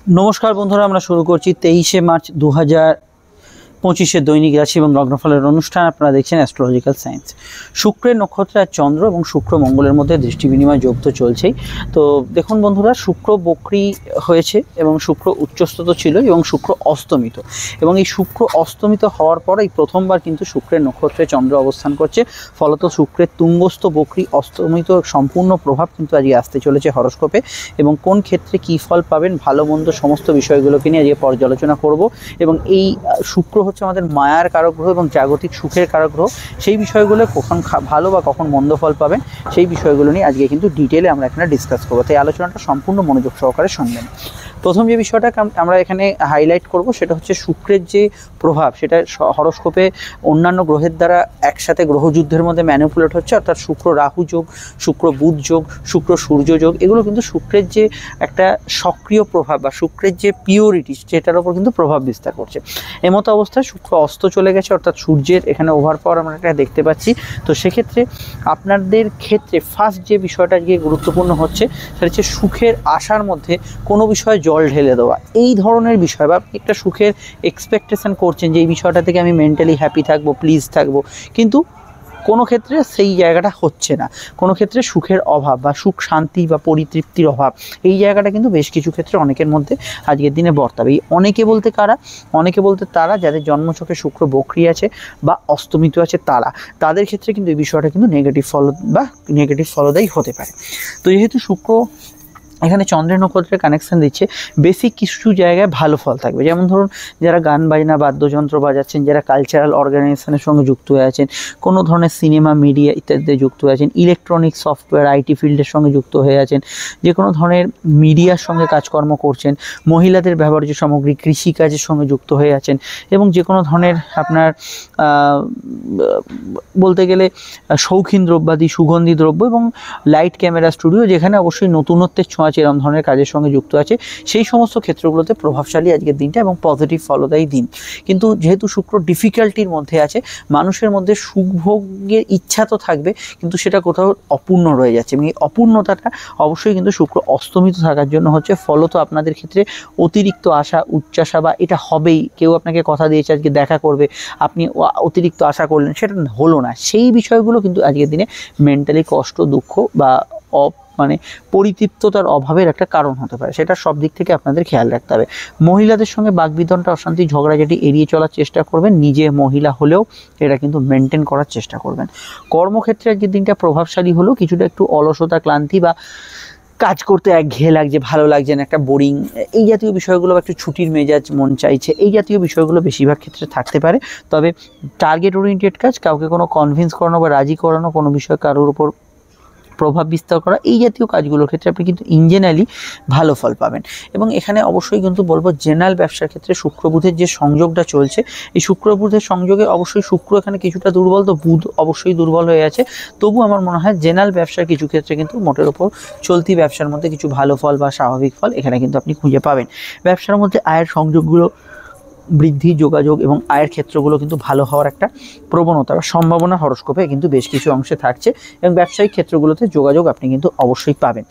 নমস্কার বন্ধুরা, আমরা শুরু করছি 23শে মার্চ 2025 দৈনিক রাশি এবং লগ্নফলের অনুষ্ঠান। আপনারা দেখছেন অ্যাস্ট্রোলজিক্যাল সায়েন্স। শুক্রের নক্ষত্র আর চন্দ্র এবং শুক্র মঙ্গলের মধ্যে দৃষ্টি বিনিময় যোগ তো চলছেই। তো দেখুন বন্ধুরা, শুক্র বক্রী হয়েছে এবং শুক্র উচ্চস্থিত ছিল এবং শুক্র অস্তমিত, এবং এই শুক্র অস্তমিত হওয়ার পর এই প্রথমবার কিন্তু শুক্রের নক্ষত্রে চন্দ্র অবস্থান করছে। ফলত শুক্রের তুঙ্গস্থ বক্রী অস্তমিত সম্পূর্ণ প্রভাব কিন্তু আজকে আসতে চলেছে হরস্কোপে, এবং কোন ক্ষেত্রে কী ফল পাবেন, ভালো মন্দ সমস্ত বিষয়গুলোকে নিয়ে আজকে পর্যালোচনা করব। এবং এই শুক্র হচ্ছে আমাদের মায়ার কারক গ্রহ এবং জাগতিক সুখের কারক গ্রহ। সেই বিষয়গুলো কখন ভালো বা কখন মন্দ ফল পাবেন, সেই বিষয়গুলো নিয়ে আজকে কিন্তু ডিটেলে আমরা এখানে ডিসকাস করবো। তাই আলোচনাটা সম্পূর্ণ মনোযোগ সহকারে শুনবেন। প্রথম যে বিষয়টা আমরা এখানে হাইলাইট করব সেটা হচ্ছে শুক্রের যে প্রভাব, সেটা হরস্কোপে অন্যান্য গ্রহের দ্বারা একসাথে গ্রহযুদ্ধের মধ্যে ম্যানিপুলেট হচ্ছে। অর্থাৎ শুক্র রাহু যোগ, শুক্র বুধ যোগ, শুক্র সূর্য যোগ, এগুলো কিন্তু শুক্রের যে একটা সক্রিয় প্রভাব বা শুক্রের যে পিওরিটি, সেটার ওপর কিন্তু প্রভাব বিস্তার করছে। এমতো অবস্থায় শুক্র অস্ত চলে গেছে, অর্থাৎ সূর্যের এখানে ওভার পাওয়ার আমরা এটা দেখতে পাচ্ছি। তো সেক্ষেত্রে আপনাদের ক্ষেত্রে ফার্স্ট যে বিষয়টা গিয়ে গুরুত্বপূর্ণ হচ্ছে সেটা হচ্ছে সুখের আশার মধ্যে কোনো বিষয়ে জল ঢেলে দেওয়া। এই ধরনের বিষয় বা একটা সুখের এক্সপেকটেশন করছেন যে এই বিষয়টা থেকে আমি মেন্টালি হ্যাপি থাকবো, প্লিজ থাকবো, কিন্তু কোনো ক্ষেত্রে সেই জায়গাটা হচ্ছে না। কোনো ক্ষেত্রে সুখের অভাব বা সুখ শান্তি বা পরিতৃপ্তির অভাব, এই জায়গাটা কিন্তু বেশ কিছু ক্ষেত্রে অনেকের মধ্যে আজকের দিনে বর্তাবে। এই অনেকে বলতে কারা? অনেকে বলতে তারা যাদের জন্মছকে শুক্র বক্রী আছে বা অস্তমিত আছে, তাদের ক্ষেত্রে কিন্তু এই বিষয়টা কিন্তু নেগেটিভ ফল বা নেগেটিভ ফলদায়ী হতে পারে। তো যেহেতু শুক্র এখানে চন্দ্রের নক্ষত্রের কানেকশান দিচ্ছে, বেসিক কিছু জায়গায় ভালো ফল থাকবে। যেমন ধরুন, যারা গান বাজনা বাদ্যযন্ত্র বাজাচ্ছেন, যারা কালচারাল অর্গানাইজেশনের সঙ্গে যুক্ত হয়ে আছেন, কোনো ধরনের সিনেমা মিডিয়া ইত্যাদিতে যুক্ত হয়ে আছেন, ইলেকট্রনিক্স সফটওয়্যার আইটি ফিল্ডের সঙ্গে যুক্ত হয়ে আছেন, যে কোনো ধরনের মিডিয়ার সঙ্গে কাজকর্ম করছেন, মহিলাদের ব্যবহার্য সামগ্রী কৃষিকাজের সঙ্গে যুক্ত হয়ে আছেন, এবং যে কোনো ধরনের আপনার বলতে গেলে শৌখিন দ্রব্যাদি, সুগন্ধি দ্রব্য এবং লাইট ক্যামেরা স্টুডিও, যেখানে অবশ্যই নতুনত্বের ছোঁয়া এরকম ধরনের কাজের সঙ্গে যুক্ত আছে, সেই সমস্ত ক্ষেত্রগুলোতে প্রভাবশালী আজকের দিনটা এবং পজিটিভ ফলদায়ী দিন। কিন্তু যেহেতু শুক্র ডিফিকাল্টির মধ্যে আছে, মানুষের মধ্যে সুখভোগের ইচ্ছা তো থাকবে, কিন্তু সেটা কোথাও অপূর্ণ রয়ে যাচ্ছে, এবং এই অপূর্ণতাটা অবশ্যই কিন্তু শুক্র অস্তমিত থাকার জন্য হচ্ছে। ফলত আপনাদের ক্ষেত্রে অতিরিক্ত আশা, উচ্চাশা বা এটা হবেই, কেউ আপনাকে কথা দিয়েছে আজকে দেখা করবে, আপনি অতিরিক্ত আশা করলেন, সেটা হলো না, সেই বিষয়গুলো কিন্তু আজকের দিনে মেন্টালি কষ্ট, দুঃখ বা মানে পরিতৃপ্ততার অভাবের একটা কারণ হতে পারে। সেটা সব দিক থেকে আপনাদের খেয়াল রাখতে হবে। মহিলাদের সঙ্গে বাকবিতণ্ডা, অশান্তি, ঝগড়াঝাটি এড়িয়ে চলার চেষ্টা করবেন। নিজে মহিলা হলেও এটা কিন্তু মেনটেন করার চেষ্টা করবেন। কর্মক্ষেত্রে আজকের দিনটা প্রভাবশালী হলেও কিছুটা একটু অলসতা, ক্লান্তি বা কাজ করতে একঘেয়ে লাগছে, ভালো লাগছে না, একটা বোরিং, এই জাতীয় বিষয়গুলো, একটু ছুটির মেজাজ মন চাইছে, এই জাতীয় বিষয়গুলো বেশিরভাগ ক্ষেত্রে থাকতে পারে। তবে টার্গেট ওরিয়েন্টেড কাজ, কাউকে কোনো কনভিন্স করানো বা রাজি করানো, কোনো বিষয় কারোর উপর প্রভাব বিস্তার করা, এই জাতীয় কাজগুলোর ক্ষেত্রে আপনি কিন্তু ইনজেনারেলি ভালো ফল পাবেন। এবং এখানে অবশ্যই কিন্তু বলবো, জেনারেল ব্যবসার ক্ষেত্রে শুক্র বুধের যে সংযোগটা চলছে, এই শুক্র বুধের সংযোগে অবশ্যই শুক্র এখানে কিছুটা দুর্বল, তো বুধ অবশ্যই দুর্বল হয়ে আছে। তবু আমার মনে হয় জেনারেল ব্যবসার কিছু ক্ষেত্রে কিন্তু মোটের ওপর চলতি ব্যবসার মধ্যে কিছু ভালো ফল বা স্বাভাবিক ফল এখানে কিন্তু আপনি খুঁজে পাবেন। ব্যবসার মধ্যে আয়ের সংযোগগুলো বৃদ্ধি, যোগাযোগ এবং আয়ের ক্ষেত্রগুলো কিন্তু ভালো হওয়ার একটা প্রবণতা বা সম্ভাবনা হরস্কোপে কিন্তু বেশ কিছু অংশে থাকছে, এবং ব্যবসায়িক ক্ষেত্রগুলোতে যোগাযোগ আপনি কিন্তু অবশ্যই পাবেন।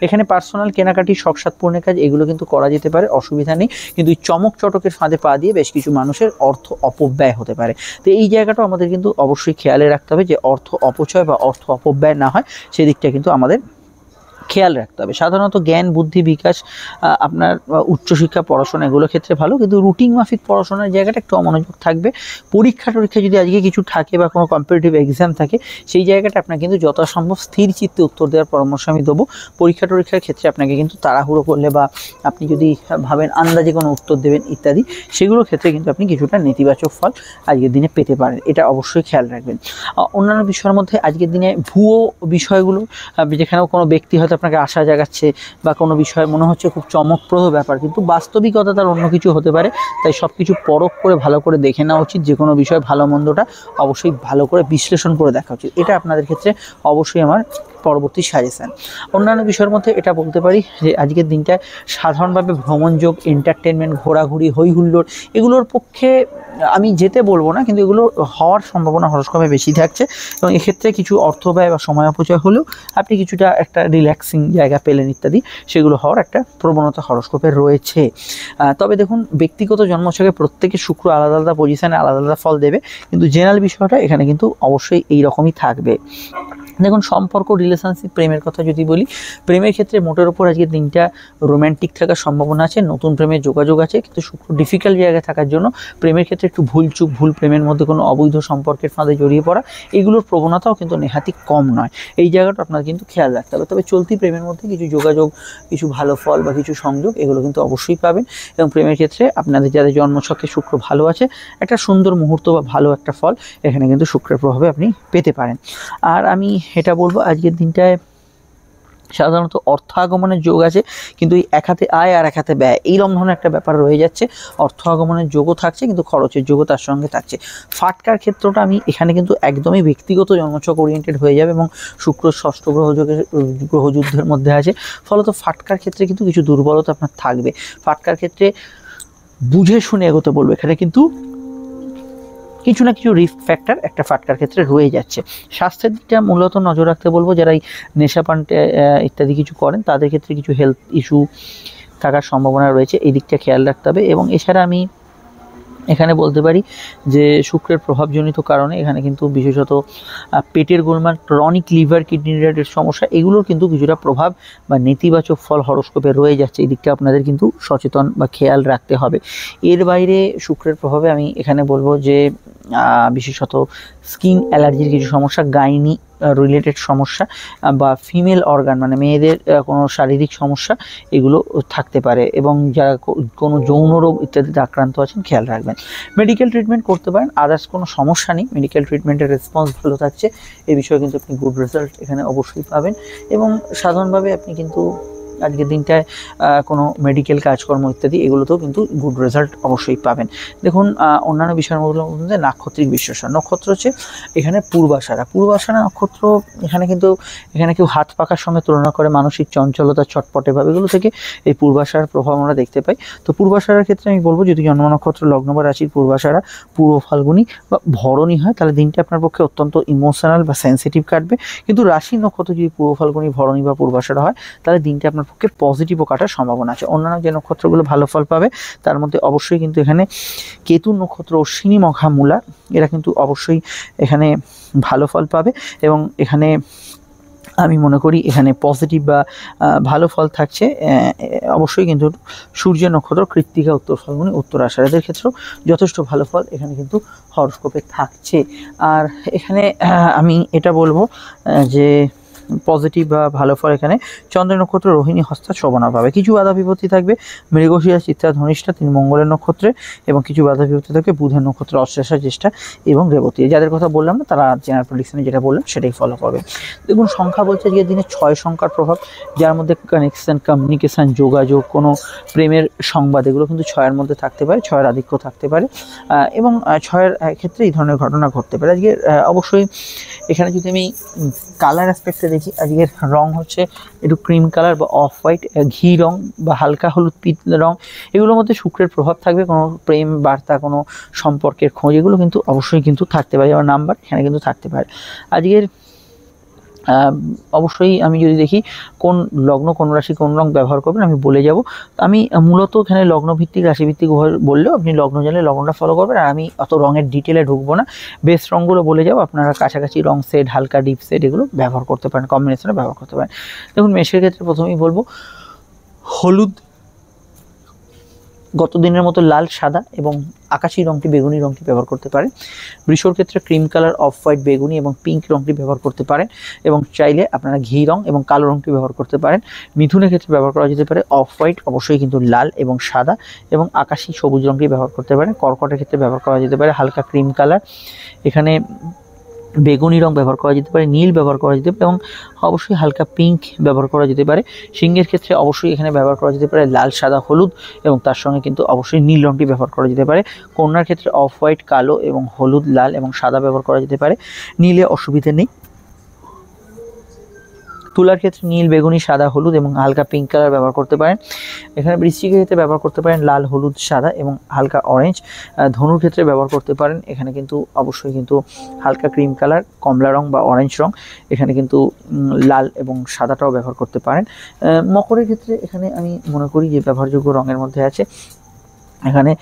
এখানে পার্সোনাল কেনাকাটি, শখ সাধ পূরণের কাজ, এগুলো কিন্তু করা যেতে পারে, অসুবিধা নেই। কিন্তু এই চমক চটকের ফাঁদে পা দিয়ে বেশ কিছু মানুষের অর্থ অপব্যয় হতে পারে। তো এই জায়গাটাও আমাদের কিন্তু অবশ্যই খেয়ালে রাখতে হবে যে অর্থ অপচয় বা অর্থ অপব্যয় না হয়, সেদিকটা কিন্তু আমাদের খেয়াল রাখতে হবে। সাধারণত জ্ঞান বুদ্ধি বিকাশ, আপনার উচ্চশিক্ষা পড়াশোনা, এগুলোর ক্ষেত্রে ভালো, কিন্তু রুটিন মাফিক পড়াশোনার জায়গাটা একটু অমনোযোগ থাকবে। পরীক্ষা যদি আজকে কিছু থাকে বা কোনো কম্পিটিটিভ এক্সাম থাকে, সেই জায়গাটা আপনার কিন্তু যথাসম্ভব স্থির চিত্তে উত্তর দেওয়ার পরামর্শ আমি দেবো। পরীক্ষার ক্ষেত্রে আপনাকে কিন্তু তাড়াহুড়ো করলে বা আপনি যদি ভাবেন আন্দাজে কোনো উত্তর দেবেন ইত্যাদি, সেগুলোর ক্ষেত্রে কিন্তু আপনি কিছুটা নেতিবাচক ফল আজকের দিনে পেতে পারেন, এটা অবশ্যই খেয়াল রাখবেন। অন্যান্য বিষয়ের মধ্যে আজকের দিনে ভুয়ো বিষয়গুলো, যেখানেও কোনো ব্যক্তি হয়তো আপনাকে আশা জাগাচ্ছে বা কোনো বিষয় মনে হচ্ছে খুব চমকপ্রদ ব্যাপার, কিন্তু বাস্তবিকতা তার অন্য কিছু হতে পারে। তাই সব কিছু পরখ করে ভালো করে দেখে নেওয়া উচিত। যে কোনো বিষয় ভালো মন্দটা অবশ্যই ভালো করে বিশ্লেষণ করে দেখা উচিত। এটা আপনাদের ক্ষেত্রে অবশ্যই আমার পরবর্তী সাজেশন। অন্যান্য বিষয়ের মধ্যে এটা বলতে পারি যে আজকের দিনটা সাধারণভাবে ভ্রমণযোগ, এন্টারটেনমেন্ট, ঘোরাঘুরি, হই হুল্লোড় এগুলোর পক্ষে আমি যেতে বলবো না, কিন্তু এগুলো হওয়ার সম্ভাবনা হরস্কোপে বেশি থাকছে এবং এক্ষেত্রে কিছু অর্থ ব্যয় বা সময় অপচয় হলেও আপনি কিছুটা একটা রিল্যাক্সিং জায়গা পেলেন ইত্যাদি, সেগুলো হওয়ার একটা প্রবণতা হরস্কোপে রয়েছে। তবে দেখুন, ব্যক্তিগত জন্মছকে প্রত্যেকে শুক্র আলাদা আলাদা পজিশনে আলাদা আলাদা ফল দেবে, কিন্তু জেনারেল বিষয়টা এখানে কিন্তু অবশ্যই এই রকমই থাকবে। দেখুন, সম্পর্ক, রিলেশনশিপ, প্রেমের কথা যদি বলি, প্রেমের ক্ষেত্রে মোটের ওপর আজকে দিনটা রোম্যান্টিক থাকার সম্ভাবনা আছে, নতুন প্রেমের যোগাযোগ আছে, কিন্তু শুক্র ডিফিকাল্ট জায়গায় থাকার জন্য প্রেমের ক্ষেত্রে একটু ভুলচুক, ভুল প্রেমের মধ্যে কোনো অবৈধ সম্পর্কের ফাঁদে জড়িয়ে পড়া, এগুলোর প্রবণতাও কিন্তু নেহাতি কম নয়। এই জায়গাটা আপনার কিন্তু খেয়াল রাখতে হবে। তবে চলতি প্রেমের মধ্যে কিছু যোগাযোগ, কিছু ভালো ফল বা কিছু সংযোগ এগুলো কিন্তু অবশ্যই পাবেন এবং প্রেমের ক্ষেত্রে আপনাদের যাদের জন্মছকে শুক্র ভালো আছে, একটা সুন্দর মুহূর্ত বা ভালো একটা ফল এখানে কিন্তু শুক্রের প্রভাবে আপনি পেতে পারেন। আর আমি এটা বলবো, আজকের দিনটায় সাধারণত অর্থ আগমনের যোগ আছে, কিন্তু এই এক হাতে আয় আর এক হাতে ব্যয় এইরকম ধরনের একটা ব্যাপার রয়ে যাচ্ছে। অর্থ আগমনের যোগও থাকছে, কিন্তু খরচের যোগও তার সঙ্গে থাকছে। ফাটকার ক্ষেত্রটা আমি এখানে কিন্তু একদমই ব্যক্তিগত জন্মছক ওরিয়েন্টেড হয়ে যাবে এবং শুক্র ষষ্ঠ গ্রহযুদ্ধের মধ্যে আছে, ফলত ফাটকার ক্ষেত্রে কিন্তু কিছু দুর্বলতা আপনার থাকবে। ফাটকার ক্ষেত্রে বুঝে শুনে এগোতে বলবো, এখানে কিন্তু কিছু না কিছু রিস্ক ফ্যাক্টর একটা ফাটকার ক্ষেত্রে রয়ে যাচ্ছে। স্বাস্থ্যের দিকটা মূলত নজর রাখতে বলবো, যারা এই নেশাপান ইত্যাদি কিছু করেন তাদের ক্ষেত্রে কিছু হেলথ ইস্যু থাকার সম্ভাবনা রয়েছে, এই দিকটা খেয়াল রাখতে হবে। এবং এছাড়া আমি এখানে বলতে পারি যে শুক্রের প্রভাবজনিত কারণে এখানে কিন্তু বিশেষত পেটের গোলমাল, ক্রনিক লিভার, কিডনি রিলেটেড সমস্যা, এগুলোর কিন্তু কিছুটা প্রভাব বা নেতিবাচক ফল হরস্কোপে রয়ে যাচ্ছে। এই দিকটা আপনাদের কিন্তু সচেতন বা খেয়াল রাখতে হবে। এর বাইরে শুক্রের প্রভাবে আমি এখানে বলবো যে বিশেষত স্কিন অ্যালার্জির কিছু সমস্যা, গাইনি রিলেটেড সমস্যা বা ফিমেল অর্গান মানে মেয়েদের কোনো শারীরিক সমস্যা এগুলো থাকতে পারে, এবং যারা কোনো যৌন রোগ ইত্যাদিতে আক্রান্ত আছেন খেয়াল রাখবেন। মেডিকেল ট্রিটমেন্ট করতে পারেন, আদার্স কোনো সমস্যা নেই, মেডিকেল ট্রিটমেন্টের রেসপন্স ভালো থাকছে, এই বিষয়ে কিন্তু আপনি গুড রেজাল্ট এখানে অবশ্যই পাবেন। এবং সাধারণভাবে আপনি কিন্তু আজকের দিনটায় কোনো মেডিকেল কাজকর্ম ইত্যাদি এগুলোতেও কিন্তু গুড রেজাল্ট অবশ্যই পাবেন। দেখুন, অন্যান্য বিষয়ের মধ্যে নাক্ষত্রিক বিশ্লেষণ, নক্ষত্র হচ্ছে এখানে পূর্বাষাঢ়া। পূর্বাষাঢ়া নক্ষত্র এখানে কিন্তু এখানে কেউ হাত পাকার সঙ্গে তুলনা করে, মানসিক চঞ্চলতা, ছটপটে ভাব, এগুলো থেকে এই পূর্বাষাঢ়ার প্রভাব আমরা দেখতে পাই। তো পূর্বাষাঢ়ার ক্ষেত্রে আমি বলবো, যদি জন্ম নক্ষত্র, লগ্ন বা রাশির পূর্বাষাঢ়া, পূর্ব ফাল্গুনী বা ভরণী হয়, তাহলে দিনটা আপনার পক্ষে অত্যন্ত ইমোশনাল বা সেন্সিটিভ কাটবে। কিন্তু রাশির নক্ষত্র যদি পূর্ব ফাল্গুনী, ভরণী বা পূর্বাষাঢ়া হয়, তাহলে দিনটা আপনার পক্ষে পজিটিভও কাটার সম্ভাবনা আছে। অন্যান্য যে নক্ষত্রগুলো ভালো ফল পাবে তার মধ্যে অবশ্যই কিন্তু এখানে কেতু নক্ষত্র, অশ্বিনী, মঘা, মূলা, এরা কিন্তু অবশ্যই এখানে ভালো ফল পাবে। এবং এখানে আমি মনে করি এখানে পজিটিভ বা ভালো ফল থাকছে। অবশ্যই কিন্তু সূর্য নক্ষত্র, কৃত্তিকা, উত্তর ফাল্গুনী, উত্তর আষাঢ়, এদের ক্ষেত্রেও যথেষ্ট ভালো ফল এখানে কিন্তু হরস্কোপে থাকছে। আর এখানে আমি এটা বলবো যে পজিটিভ বা ভালো ফল এখানে চন্দ্র নক্ষত্র, রোহিণী, হস্তা, শ্রবণা পাবে। কিছু বাধা বিপত্তি থাকবে মৃগশিরা, চিত্রা, ধনিষ্ঠা, 3 মঙ্গলের নক্ষত্রে, এবং কিছু বাধা বিপত্তি থাকবে বুধের নক্ষত্র, অশ্লেষা, জ্যেষ্ঠা এবং রেবতী। যাদের কথা বললাম না তারা জেনারেল প্রেডিকশনে যেটা বললাম সেটাই ফলো করবে। দেখুন, সংখ্যা বলছে আজকের দিনে 6 সংখ্যার প্রভাব, যার মধ্যে কানেকশন, কমিউনিকেশান, যোগাযোগ, কোনো প্রেমের সংবাদ, এগুলো কিন্তু 6-এর মধ্যে থাকতে পারে, 6-এর আধিক্য থাকতে পারে, এবং 6-এর ক্ষেত্রে এই ধরনের ঘটনা ঘটতে পারে। আজকে অবশ্যই এখানে যদি আমি কালার অ্যাসপেক্টে দেখি, আজকের রং হচ্ছে একটু ক্রিম কালার বা অফ হোয়াইট, ঘি রং বা হালকা হলুদ পিত রং, এগুলোর মধ্যে শুক্রের প্রভাব থাকবে। কোনো প্রেম বার্তা, কোনো সম্পর্কের খোঁজ, এগুলো কিন্তু অবশ্যই কিন্তু থাকতে পারে, আমার নাম্বার এখানে কিন্তু থাকতে পারে। আজকের অবশ্যই আমি যদি দেখি কোন লগ্ন, কোন রাশি কোন রং ব্যবহার করবেন আমি বলে যাব। আমি মূলত এখানে লগ্নভিত্তিক, রাশিভিত্তিক বললেও আপনি লগ্ন জানলে লগ্নটা ফলো করবেন, আর আমি অত রঙের ডিটেলে ঢুকবো না, বেস্ট রঙগুলো বলে যাব। আপনারা কাছাকাছি রং সেট, হালকা ডিপ সেট এগুলো ব্যবহার করতে পারেন, কম্বিনেশনে ব্যবহার করতে পারেন। দেখুন, মেষের ক্ষেত্রে প্রথমেই বলবো হলুদ, গত দিনের মতো লাল, সাদা এবং আকাশি রঙটি, বেগুনি রঙটি ব্যবহার করতে পারেন। বৃষর ক্ষেত্রে ক্রিম কালার, অফ হোয়াইট, বেগুনি এবং পিঙ্ক রঙটি ব্যবহার করতে পারেন, এবং চাইলে আপনারা ঘি রং এবং কালো রঙটি ব্যবহার করতে পারেন। মিথুনের ক্ষেত্রে ব্যবহার করা যেতে পারে অফ হোয়াইট, অবশ্যই কিন্তু লাল এবং সাদা এবং আকাশি সবুজ রঙটি ব্যবহার করতে পারেন। কর্কটের ক্ষেত্রে ব্যবহার করা যেতে পারে হালকা ক্রিম কালার, এখানে বেগুনি রং ব্যবহার করা যেতে পারে, নীল ব্যবহার করা যেতে পারে এবং অবশ্যই হালকা পিঙ্ক ব্যবহার করা যেতে পারে। সিংহের ক্ষেত্রে অবশ্যই এখানে ব্যবহার করা যেতে পারে লাল, সাদা, হলুদ এবং তার সঙ্গে কিন্তু অবশ্যই নীল রঙটি ব্যবহার করা যেতে পারে। কন্যার ক্ষেত্রে অফ হোয়াইট, কালো এবং হলুদ, লাল এবং সাদা ব্যবহার করা যেতে পারে। নীলে অসুবিধা নেই। তুলার ক্ষেত্রে নীল, বেগুনি, সাদা, হলুদ এবং হালকা পিঙ্ক কালার ব্যবহার করতে পারেন। এখানে বৃশ্চিকের ক্ষেত্রে ব্যবহার করতে পারেন লাল, হলুদ, সাদা এবং হালকা অরেঞ্জ। ধনুর ক্ষেত্রে ব্যবহার করতে পারেন এখানে কিন্তু অবশ্যই কিন্তু হালকা ক্রিম কালার, কমলা রং বা অরেঞ্জ রং। এখানে কিন্তু লাল এবং সাদাটাও ব্যবহার করতে পারেন। মকরের ক্ষেত্রে এখানে আমি মনে করি যে ব্যবহারযোগ্য রঙের মধ্যে আছে এখানে